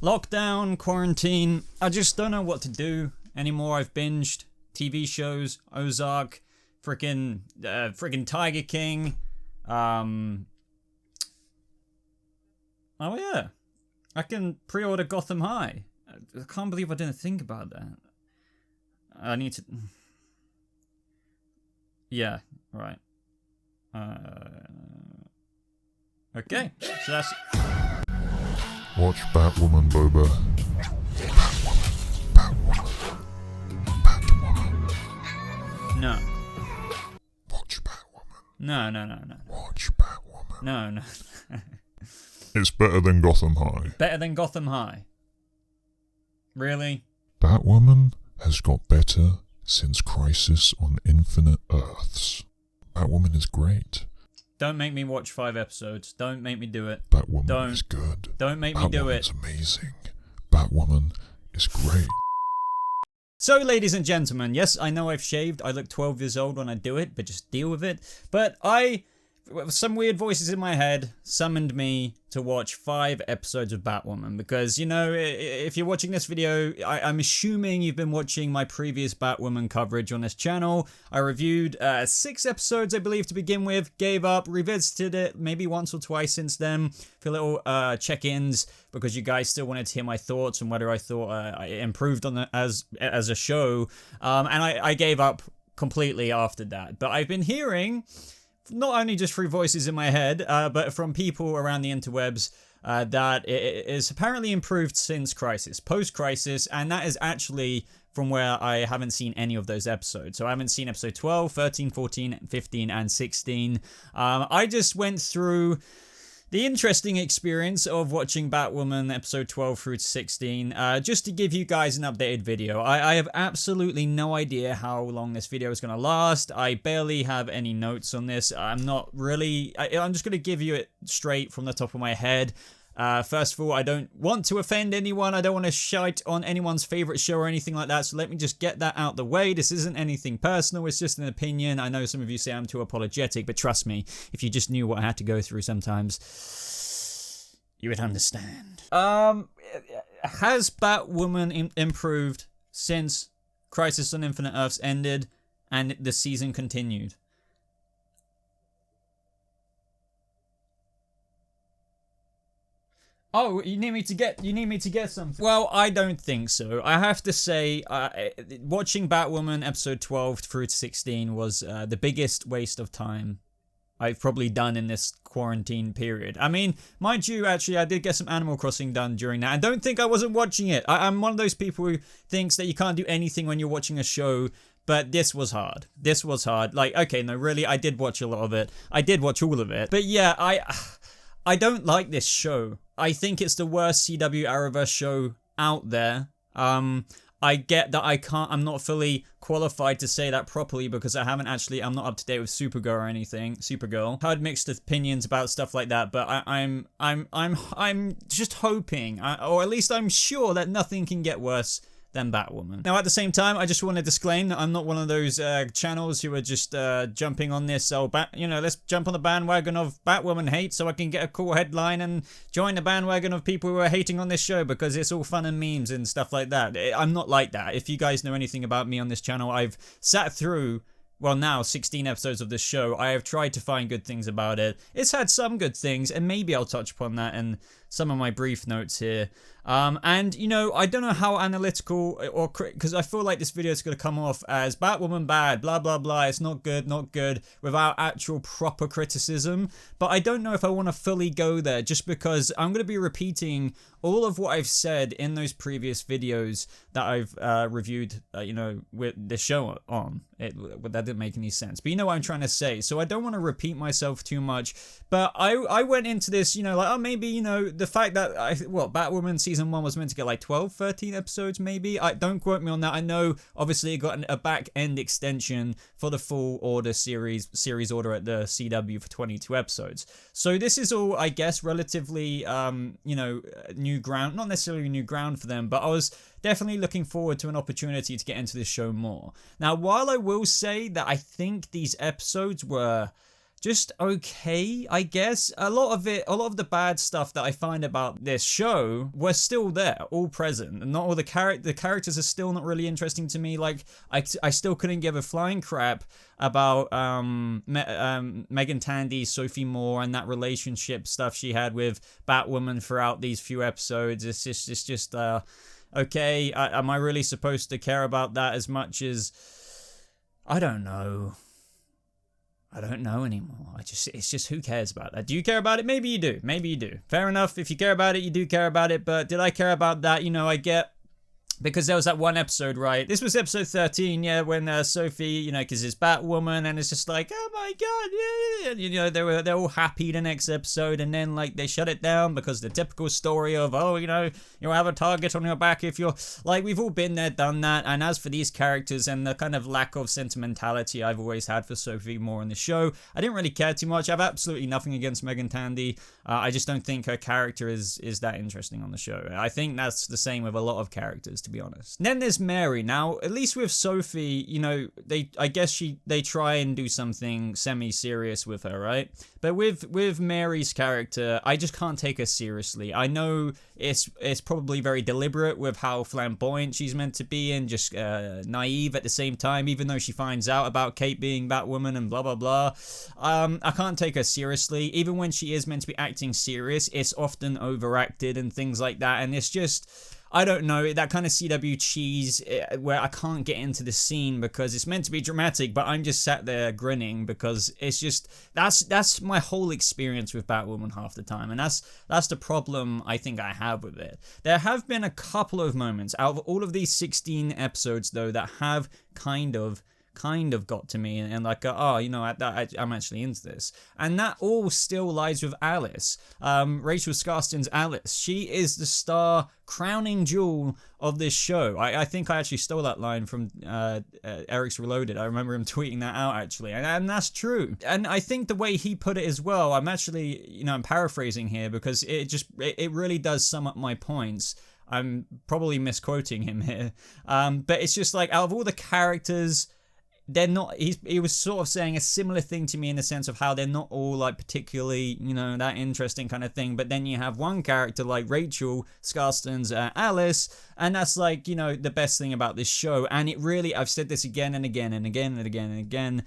Lockdown, quarantine, I just don't know what to do anymore. I've binged TV shows, Ozark, freaking Tiger King. Oh yeah, I can pre-order Gotham High. I can't believe I didn't think about that. I need to... Yeah, right. Okay, so that's... Watch Batwoman, Boba. Batwoman. No. Watch Batwoman. No. Watch Batwoman. No. It's better than Gotham High. Better than Gotham High. Really? Batwoman has got better since Crisis on Infinite Earths. Batwoman is great. Don't make me watch 5 episodes. Don't make me do it. Batwoman is good. Don't make me do it. Batwoman's amazing. Batwoman is great. So, ladies and gentlemen, yes, I know I've shaved. I look 12 years old when I do it, but just deal with it. But some weird voices in my head summoned me to watch 5 episodes of Batwoman because, you know, if you're watching this video, I'm assuming you've been watching my previous Batwoman coverage on this channel. I reviewed 6 episodes, I believe, to begin with, gave up, revisited it maybe once or twice since then for little check-ins because you guys still wanted to hear my thoughts and whether I thought I improved on it as a show, and I gave up completely after that. But I've been hearing... not only just through voices in my head, but from people around the interwebs, that it is apparently improved since Crisis, post-Crisis, and that is actually from where I haven't seen any of those episodes. So I haven't seen episode 12, 13, 14, 15, and 16. I just went through the interesting experience of watching Batwoman episode 12 through to 16, just to give you guys an updated video. I have absolutely no idea how long this video is going to last. I barely have any notes on this. I'm not really... I'm just going to give you it straight from the top of my head. First of all, I don't want to offend anyone. I don't want to shite on anyone's favorite show or anything like that. So let me just get that out the way. This isn't anything personal. It's just an opinion. I know some of you say I'm too apologetic, but trust me, if you just knew what I had to go through sometimes, you would understand. Has Batwoman improved since Crisis on Infinite Earths ended and the season continued? Oh, you need me to get something. Well, I don't think so. I have to say, watching Batwoman episode 12 through to 16 was the biggest waste of time I've probably done in this quarantine period. I mean, mind you, actually, I did get some Animal Crossing done during that, and don't think I wasn't watching it. I'm one of those people who thinks that you can't do anything when you're watching a show, but this was hard. This was hard. Like, okay, no, really, I did watch a lot of it. I did watch all of it. But yeah, I don't like this show. I think it's the worst CW Arrowverse show out there. I get that I'm not fully qualified to say that properly because I'm not up to date with Supergirl or anything. Supergirl. I had mixed opinions about stuff like that, but I'm just hoping, or at least I'm sure that nothing can get worse than Batwoman. Now, at the same time, I just want to disclaim that I'm not one of those channels who are just jumping on this, let's jump on the bandwagon of Batwoman hate so I can get a cool headline and join the bandwagon of people who are hating on this show because it's all fun and memes and stuff like that. I'm not like that. If you guys know anything about me on this channel, I've sat through... well, now 16 episodes of this show. I have tried to find good things about it. It's had some good things, and maybe I'll touch upon that in some of my brief notes here. And, you know, I don't know how analytical or... because I feel like this video is going to come off as Batwoman bad, blah, blah, blah, it's not good, without actual proper criticism. But I don't know if I want to fully go there, just because I'm going to be repeating all of what I've said in those previous videos that I've reviewed, with the show on. That didn't make any sense. But you know what I'm trying to say. So I don't want to repeat myself too much. But I went into this, maybe, the fact that, Batwoman Season 1 was meant to get like 12, 13 episodes maybe. Don't quote me on that. I know, obviously, it got a back-end extension for the full order series order at the CW for 22 episodes. So this is all, I guess, relatively, new ground. Not necessarily new ground for them, but I was definitely looking forward to an opportunity to get into this show more. Now, while I will say that I think these episodes were just okay, I guess. A lot of the bad stuff that I find about this show was still there, all present. And not all the characters are still not really interesting to me. Like, I still couldn't give a flying crap about Megan Tandy, Sophie Moore, and that relationship stuff she had with Batwoman throughout these few episodes. It's just okay, am I really supposed to care about that as much as... I don't know anymore. It's just who cares about that? Do you care about it? Maybe you do. Fair enough. If you care about it, you do care about it. But did I care about that? I get... Because there was that one episode, right? This was episode 13, yeah, when Sophie, because it's Batwoman, and it's just like, oh my god, yeah. They're all happy the next episode, and then like they shut it down because the typical story of, you'll have a target on your back if you're like, we've all been there, done that. And as for these characters and the kind of lack of sentimentality I've always had for Sophie Moore in the show, I didn't really care too much. I have absolutely nothing against Megan Tandy. I just don't think her character is that interesting on the show. I think that's the same with a lot of characters, to be honest. Then there's Mary. Now, at least with Sophie, I guess they try and do something semi-serious with her, right? But with Mary's character, I just can't take her seriously. I know it's probably very deliberate with how flamboyant she's meant to be and just naive at the same time, even though she finds out about Kate being Batwoman and blah, blah, blah. I can't take her seriously. Even when she is meant to be acting serious, it's often overacted and things like that. And it's just... I don't know, that kind of CW cheese where I can't get into the scene because it's meant to be dramatic, but I'm just sat there grinning because it's just, that's my whole experience with Batwoman half the time, and that's the problem I think I have with it. There have been a couple of moments out of all of these 16 episodes though that have kind of got to me and like, I'm actually into this. And that all still lies with Alice. Rachel Skarsten's Alice. She is the star crowning jewel of this show. I think I actually stole that line from Eric's Reloaded. I remember him tweeting that out actually. And that's true. And I think the way he put it as well, I'm actually, I'm paraphrasing here because it really does sum up my points. I'm probably misquoting him here. But it's just like, out of all the characters, they're not, he was sort of saying a similar thing to me in the sense of how they're not all like particularly, that interesting kind of thing. But then you have one character like Rachel Skarsten's Alice, and that's like, the best thing about this show. And it really, I've said this again and again and again and again and again.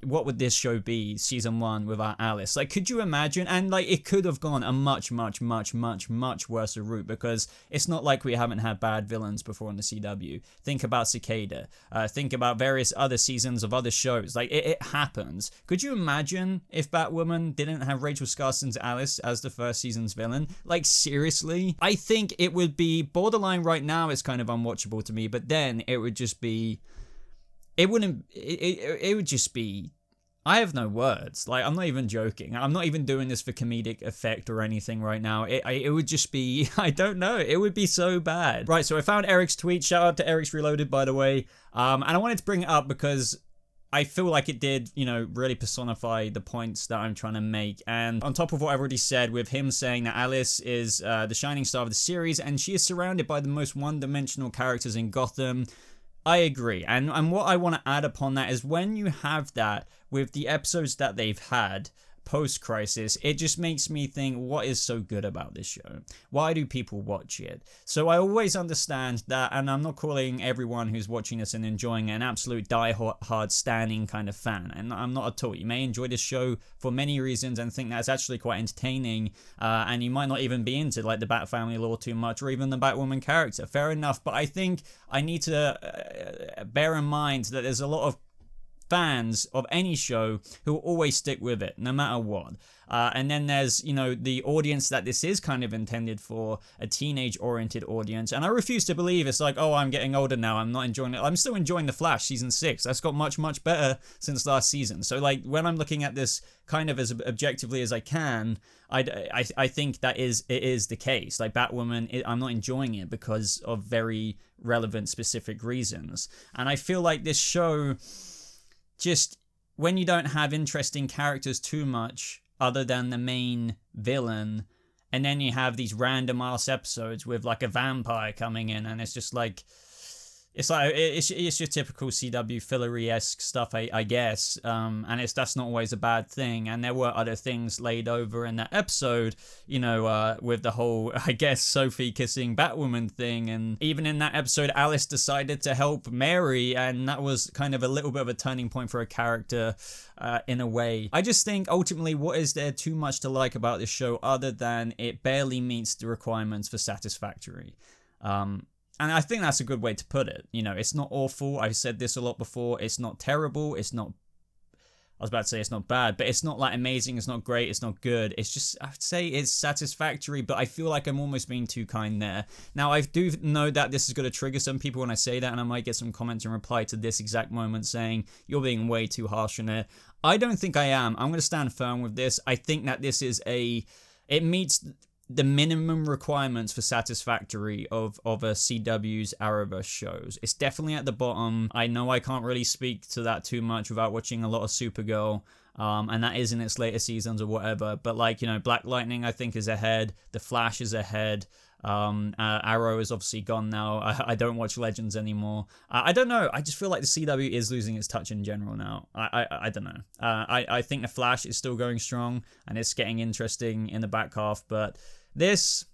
What would this show be, season 1, without Alice? Like, could you imagine? And like, it could have gone a much, much, much, much, much worse route because it's not like we haven't had bad villains before in the CW. Think about Cicada. Think about various other seasons of other shows. Like, it happens. Could you imagine if Batwoman didn't have Rachel Skarsten's Alice as the first season's villain? Like, seriously? I think it would be borderline right now. It's kind of unwatchable to me, but then it would just be... It would just be, I have no words. Like, I'm not even joking. I'm not even doing this for comedic effect or anything right now. It would just be, I don't know. It would be so bad. Right, so I found Eric's tweet. Shout out to Eric's Reloaded, by the way. And I wanted to bring it up because I feel like it did, really personify the points that I'm trying to make. And on top of what I've already said, with him saying that Alice is the shining star of the series, and she is surrounded by the most one-dimensional characters in Gotham, I agree. And what I want to add upon that is when you have that with the episodes that they've had post-crisis, it just makes me think, what is so good about this show? Why do people watch it? So I always understand that, and I'm not calling everyone who's watching this and enjoying it an absolute die-hard standing kind of fan, and I'm not at all. You may enjoy this show for many reasons and think that's actually quite entertaining, and you might not even be into like the Bat family lore too much, or even the Batwoman character. Fair enough, but I think I need to bear in mind that there's a lot of fans of any show who will always stick with it no matter what, and then there's the audience that this is kind of intended for, a teenage oriented audience. And I refuse to believe it's like, oh, I'm getting older now, I'm not enjoying it. I'm still enjoying The Flash season 6. That's got much better since last season. So like, when I'm looking at this kind of as objectively as I can, I think that it is the case. Like, Batwoman, I'm not enjoying it because of very relevant specific reasons. And I feel like this show, just when you don't have interesting characters too much other than the main villain, and then you have these random ass episodes with like a vampire coming in, and it's just like, It's like it's your typical CW fillery-esque stuff, I guess, and that's not always a bad thing. And there were other things laid over in that episode, with the whole, I guess, Sophie kissing Batwoman thing, and even in that episode, Alice decided to help Mary, and that was kind of a little bit of a turning point for a character, in a way. I just think ultimately, what is there too much to like about this show other than it barely meets the requirements for satisfactory? And I think that's a good way to put it. It's not awful. I've said this a lot before. It's not terrible. It's not, I was about to say it's not bad, but it's not like amazing. It's not great. It's not good. It's just, I would say it's satisfactory, but I feel like I'm almost being too kind there. Now, I do know that this is going to trigger some people when I say that, and I might get some comments in reply to this exact moment saying, you're being way too harsh on it. I don't think I am. I'm going to stand firm with this. I think that this is it meets the minimum requirements for satisfactory of a CW's Arrowverse shows. It's definitely at the bottom. I know I can't really speak to that too much without watching a lot of Supergirl, and that is in its later seasons or whatever, but Black Lightning I think is ahead, The Flash is ahead, Arrow is obviously gone now. I don't watch Legends anymore. I don't know, I just feel like the CW is losing its touch in general now. I don't know. I think The Flash is still going strong and it's getting interesting in the back half, but this,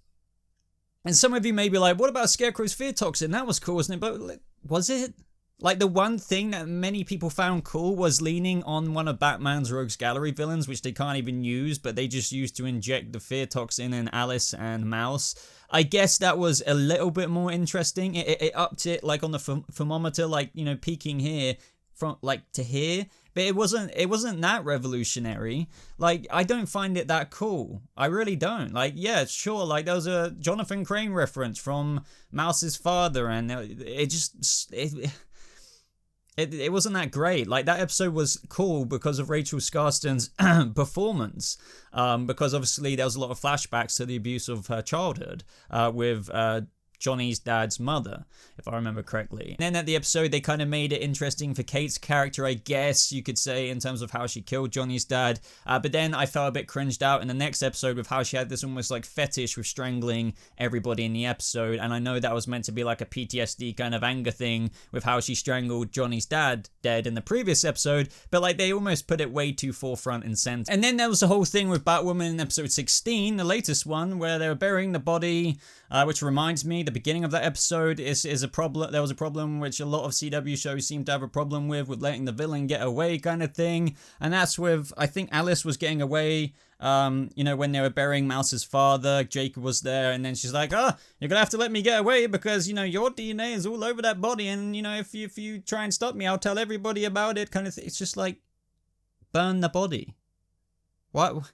and some of you may be like, what about Scarecrow's fear toxin? That was cool, wasn't it? But was it? Like, the one thing that many people found cool was leaning on one of Batman's Rogues Gallery villains, which they can't even use, but they just used to inject the fear toxin in Alice and Mouse. I guess that was a little bit more interesting. It upped it, like, on the thermometer, like, peaking here from, like, to here. But it wasn't that revolutionary. Like, I don't find it that cool. I really don't. Like, yeah, sure, like, there was a Jonathan Crane reference from Mouse's father, and it wasn't that great. Like, that episode was cool because of Rachel Skarsten's performance. Because obviously there was a lot of flashbacks to the abuse of her childhood with Johnny's dad's mother, if I remember correctly. And then at the episode, they kind of made it interesting for Kate's character, I guess you could say, in terms of how she killed Johnny's dad. But then I felt a bit cringed out in the next episode with how she had this almost like fetish with strangling everybody in the episode. And I know that was meant to be like a PTSD kind of anger thing with how she strangled Johnny's dad dead in the previous episode. But like, they almost put it way too forefront and center. And then there was the whole thing with Batwoman in episode 16, the latest one, where they were burying the body, which reminds me, the beginning of that episode is a problem. There was a problem which a lot of CW shows seem to have a problem with letting the villain get away kind of thing. And that's with, I think Alice was getting away, when they were burying Mouse's father. Jacob was there, and then she's like, you're gonna have to let me get away because, your DNA is all over that body, and, if you try and stop me, I'll tell everybody about it kind of thing. It's just like, burn the body. What?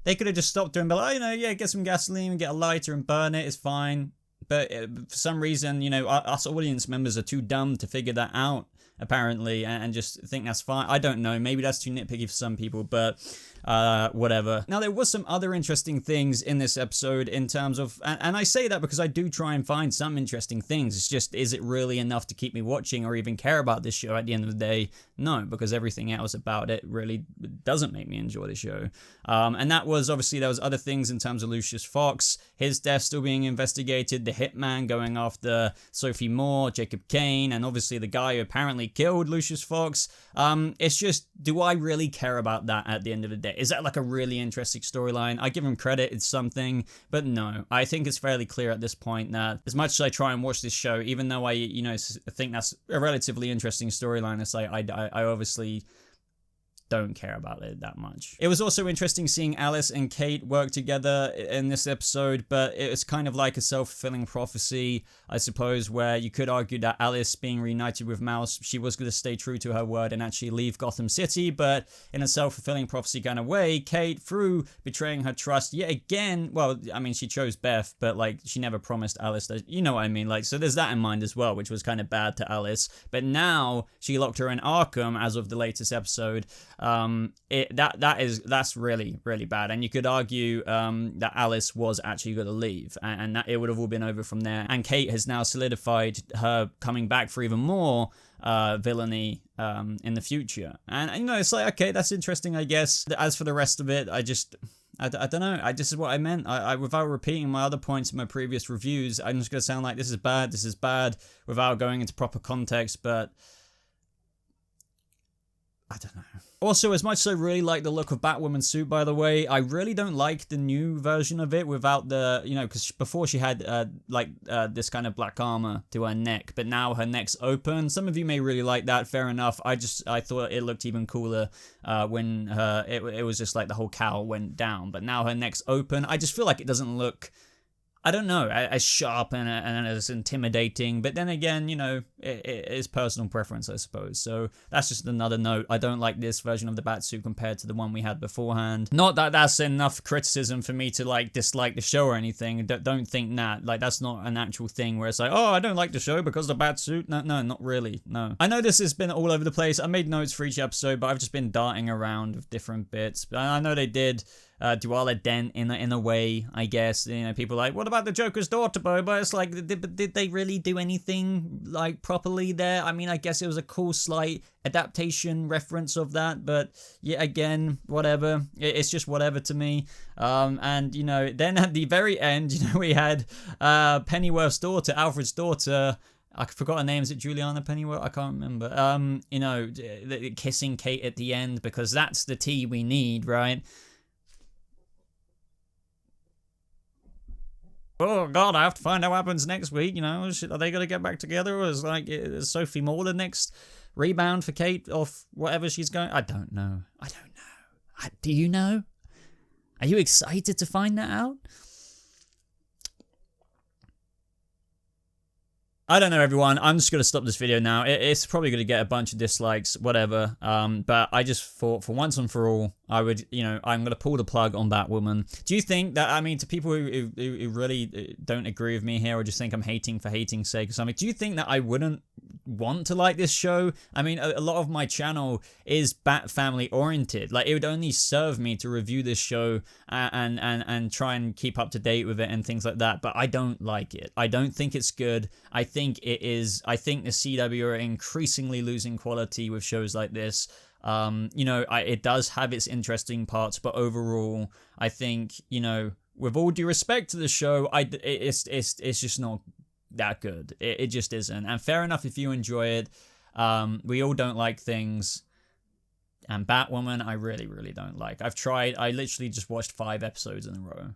They could have just stopped her and be like, get some gasoline and get a lighter and burn it, it's fine. But for some reason, us audience members are too dumb to figure that out, apparently, and just think that's fine. I don't know. Maybe that's too nitpicky for some people, but whatever. Now, there was some other interesting things in this episode in terms of, and I say that because I do try and find some interesting things. It's just, is it really enough to keep me watching or even care about this show at the end of the day? No, because everything else about it really doesn't make me enjoy the show. And that was, obviously, there was other things in terms of Lucius Fox, his death still being investigated, the hitman going after Sophie Moore, Jacob Kane, and obviously the guy who apparently killed Lucius Fox. It's just, do I really care about that at the end of the day? Is that like a really interesting storyline? I give him credit, it's something, but no. I think it's fairly clear at this point that as much as I try and watch this show, even though I think that's a relatively interesting storyline, it's like I obviously don't care about it that much. It was also interesting seeing Alice and Kate work together in this episode, but it was kind of like a self-fulfilling prophecy, I suppose, where you could argue that Alice being reunited with Mouse, she was going to stay true to her word and actually leave Gotham City, but in a self-fulfilling prophecy kind of way, Kate, through betraying her trust yet again, well, I mean, she chose Beth, but like, she never promised Alice that, you know what I mean? Like, so there's that in mind as well, which was kind of bad to Alice, but now she locked her in Arkham as of the latest episode. That's really, really bad, and you could argue that Alice was actually going to leave, and that it would have all been over from there, and Kate has now solidified her coming back for even more villainy in the future. And it's like, okay, that's interesting, I guess. As for the rest of it, I don't know. This is what I meant. I without repeating my other points in my previous reviews, I'm just going to sound like this is bad, without going into proper context, but I don't know. Also, as much as I really like the look of Batwoman's suit, by the way, I really don't like the new version of it without the, you know, because before she had, this kind of black armor to her neck, but now her neck's open. Some of you may really like that, fair enough. I thought it looked even cooler when it was just like the whole cowl went down, but now her neck's open. I just feel like it doesn't look, I don't know, as sharp and as intimidating, but then again, you know, it is personal preference, I suppose. So that's just another note. I don't like this version of the Batsuit compared to the one we had beforehand. Not that that's enough criticism for me to like dislike the show or anything. Don't think that. Like, that's not an actual thing where it's like, oh, I don't like the show because of the Batsuit. No, not really. No. I know this has been all over the place. I made notes for each episode, but I've just been darting around with different bits. But I know they did do a dent in a way, I guess. You know, people are like, what about the Joker's daughter, Boba? It's like, did they really do anything like properly there? I mean, I guess it was a cool slight adaptation reference of that, but yeah, again, whatever. It's just whatever to me. And you know, then at the very end, you know, we had Pennyworth's daughter, Alfred's daughter. I forgot her name. Is it Juliana Pennyworth? I can't remember. You know, kissing Kate at the end, because that's the tea we need, right? Oh god, I have to find out what happens next week, you know, are they going to get back together, or is Sophie Moore the next rebound for Kate off whatever she's going? I don't know. Do you know? Are you excited to find that out? I don't know, everyone. I'm just going to stop this video now. It's probably going to get a bunch of dislikes, whatever. But I just thought, for once and for all, I would, you know, I'm going to pull the plug on Batwoman. Do you think that, I mean, to people who really don't agree with me here, or just think I'm hating for hating's sake or something, do you think that I wouldn't want to like this show? I mean, a lot of my channel is Bat family oriented. Like, it would only serve me to review this show and try and keep up to date with it and things like that. But I don't like it. I don't think it's good. I think the CW are increasingly losing quality with shows like this. You know, it does have its interesting parts, but overall, I think, you know, with all due respect to the show, it's just not that good. It just isn't. And fair enough if you enjoy it. We all don't like things. And Batwoman, I really, really don't like. I literally just watched 5 episodes in a row.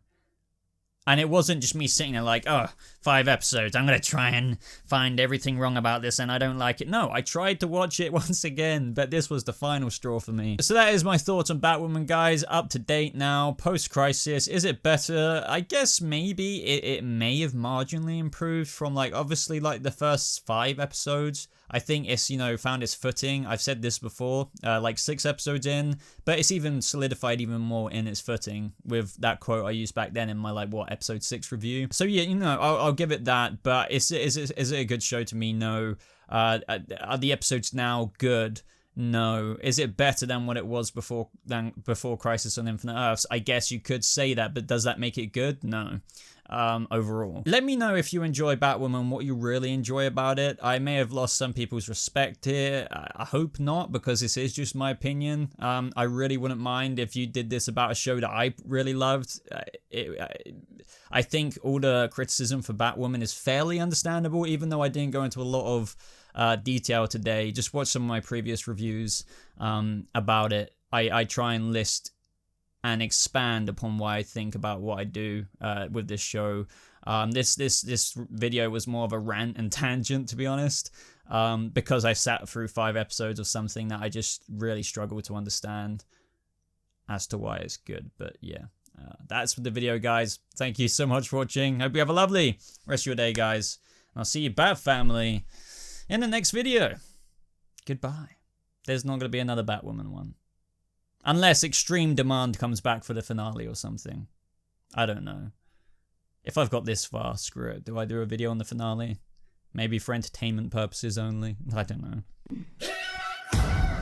And it wasn't just me sitting there like, oh, 5 episodes, I'm going to try and find everything wrong about this and I don't like it. No, I tried to watch it once again, but this was the final straw for me. So that is my thoughts on Batwoman, guys. Up to date now, post-crisis. Is it better? I guess maybe it may have marginally improved from, like, obviously, like, the first 5 episodes. I think it's, you know, found its footing. I've said this before, like 6 episodes in, but it's even solidified even more in its footing with that quote I used back then in my, like, what, episode 6 review. So yeah, you know, I'll give it that, but is it a good show to me? No. Are the episodes now good? No. Is it better than what it was before Crisis on Infinite Earths? I guess you could say that, but does that make it good? No. Overall. Let me know if you enjoy Batwoman, what you really enjoy about it. I may have lost some people's respect here. I hope not, because this is just my opinion. I really wouldn't mind if you did this about a show that I really loved. I think all the criticism for Batwoman is fairly understandable, even though I didn't go into a lot of detail today. Just watch some of my previous reviews about it. I try and list and expand upon why I think about what I do with this show. This video was more of a rant and tangent, to be honest, because I sat through 5 episodes of something that I just really struggle to understand as to why it's good. But yeah, that's the video, guys. Thank you so much for watching. Hope you have a lovely rest of your day, guys. I'll see you, Bat family, in the next video. Goodbye. There's not going to be another Batwoman one. Unless extreme demand comes back for the finale or something. I don't know. If I've got this far, screw it. Do I do a video on the finale? Maybe for entertainment purposes only? I don't know.